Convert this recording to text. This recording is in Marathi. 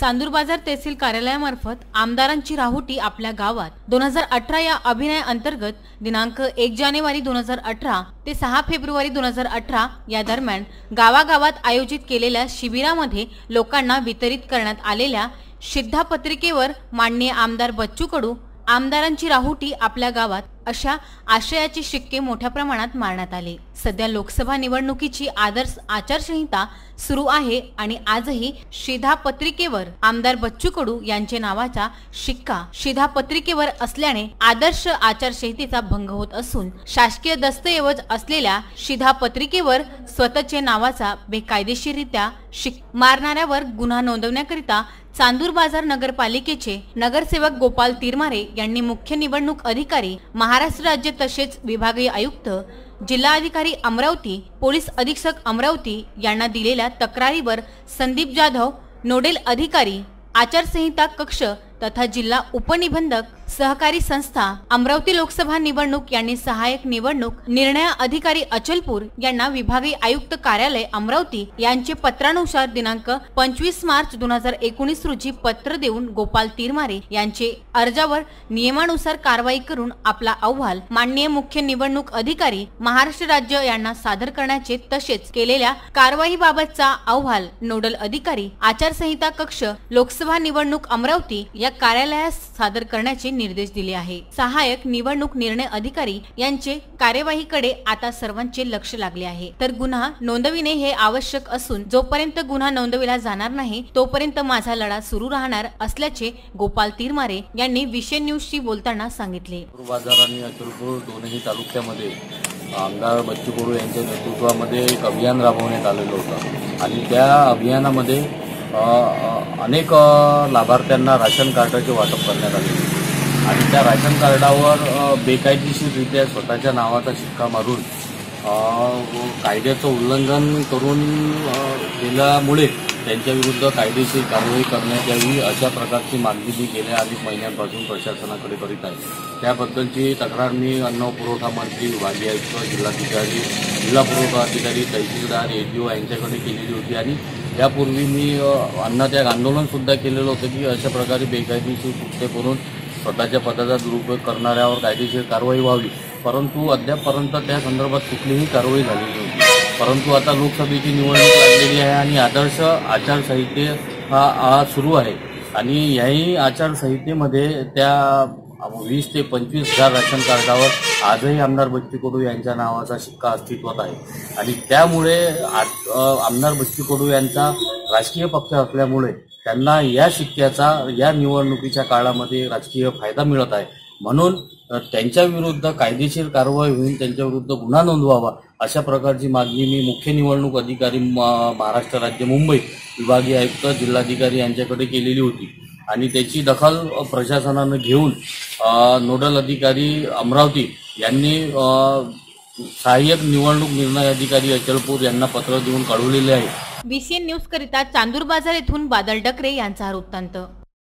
चांदूर बाजार तहसील कार्यालयामार्फत आमदारांची राहुटी आपल्या गावात 2018 या अभियाना अंतर्गत दिनांक 1 जानेवारी 2018 ते 6 फेब्रुवारी 2018 या दरम्यान गावागावात आयोजित केलेल्या शिबिरामध्ये लोकांना वितरित करण्यात आलेल्या शिधापत्रिकेवर माननीय आमदार बच्चू कडू आमदारांची राहुटी आपल्या गावात अशा आशयाचे शिक्के मोठ्या प्रमाणात मारण्यात आले। सध्या लोकसभा निवडणुकीची आदर्श आचारसंहिता सुरू आहे आणि आजही शिधापत्रिकेवर आमदार बच्चू कडू यांचे नावाचा शिक्का शिधापत्रिकेवर असल्याने आदर्श आचारसंहितेचा भंग होत असून शासकीय दस्तऐवज असलेल्या शिधापत्रिकेवर स्वतःचे नावाचा बेकायदेशीररित्या शिक्का मारणाऱ्यावर गुन्हा नोंदवण्याकरिता चांदूर बाजार नगरपालिकेचे नगरसेवक गोपाल तिरमारे यांनी मुख्य निवडणूक अधिकारी महाराष्ट्र राज्य तसेच विभागीय आयुक्त जिल्हाधिकारी अमरावती पोलीस अधीक्षक अमरावती यांना दिलेल्या तक्रारीवर संदीप जाधव नोडल अधिकारी आचारसंहिता कक्ष तथा जिल्हा उपनिबंधक सहकारी संस्था अमरावती लोकसभा निवडणूक यांनी सहाय्यक निवडणूक निर्णय अधिकारी अचलपूर यांना विभागीय आयुक्त कार्यालय अमरावती यांचे पत्रानुसार दिनांक 25 मार्च 2019 रोजी पत्र देऊन गोपाल तिरमारे यांचे अर्जावर नियमानुसार कारवाई करून आपला अहवाल माननीय मुख्य निवडणूक अधिकारी महाराष्ट्र राज्य यांना सादर करण्याचे तसेच केलेल्या कारवाईबाबतचा अहवाल नोडल अधिकारी आचारसंहिता कक्ष लोकसभा निवडणूक अमरावती या कार्यालयास सादर करण्याचे निर्देश दिले आहे। सहाय्यक निवडणूक निर्णय अधिकारी यांचे कार्यवाहीकडे आता सर्वांचे लक्ष लागले आहे। तर गुन्हा नोंदविणे हे आवश्यक असून जोपर्यंत गुन्हा नोंदविला जाणार नाही तोपर्यंत माझा लढा सुरू राहणार असल्याचे गोपाल तिरमारे यांनी विशेष न्यूजशी बोलताना सांगितले। बाजार आणि अचलपूर दोन्ही तालुक्यामध्ये आमदार बच्चू कडू यांच्या नेतृत्वामध्ये एक अभियान राबवण्यात आलेलं होतं आणि त्या अभियानामध्ये अनेक लाभार्थ्यांना राशन कार्डाचे वाटप करण्यात आले आणि त्या राशन कार्डावर बेकायदेशीररित्या स्वतःच्या नावाचा शिक्का मारून कायद्याचं उल्लंघन करून गेल्यामुळे त्यांच्या विरुद्ध कायदेशीर कारवाई करण्यात यावी अशा प्रकारची मागणी मी गेल्या अनेक महिन्यांपासून प्रशासनाकडे करीत आहे। त्याबद्दलची तक्रार मी अन्न पुरवठा मंत्री विभागीय आयुक्त जिल्हाधिकारी जिल्हा पुरवठा अधिकारी तहसीलदार एडीओ यांच्याकडे केलेली होती आणि यापूर्वी मी अन्नत्याग आंदोलन सुद्धा केलेलं होतं की अशा प्रकारे बेकायदेशीर कृत्य करून स्वतःच्या पदाचा दुरुपयोग करणाऱ्यावर कायदेशीर कारवाई व्हावी, परंतु अद्यापपर्यंत त्या संदर्भात कुठलीही कारवाई झालेली नव्हती। परंतु आता लोकसभेची निवडणूक लागलेली आहे आणि आदर्श आचारसंहिते हा सुरू आहे आणि याही आचारसंहितेमध्ये त्या 20 ते 25 हजार राशन कार्डावर आजही आमदार बच्चू कडू यांच्या नावाचा शिक्का अस्तित्वात आहे आणि त्यामुळे आमदार बच्चू कडू यांचा राजकीय पक्ष असल्यामुळे त्यांना या शिक्क्याचा या निवडणुकीच्या काळामध्ये राजकीय फायदा मिळत आहे। म्हणून त्यांच्या विरुद्ध कायदेशीर कारवाई होऊन त्यांच्या विरुद्ध गुन्हा नोंदवावा अशा प्रकारची मागणी मी मुख्य निवडणूक अधिकारी महाराष्ट्र राज्य मुंबई विभागीय आयुक्त जिल्हाधिकारी यांच्याकडे केलेली होती आणि त्याची दखल प्रशासनाने घेऊन नोडल अधिकारी अमरावती यांनी सहाय्यक निवडणूक निर्णय अधिकारी अचलपूर यांना पत्र देऊन कळवलेले आहे। बीसीएन न्यूज करिता चांदूर बाजार येथून बादल डकरे यांचा वृत्तांत।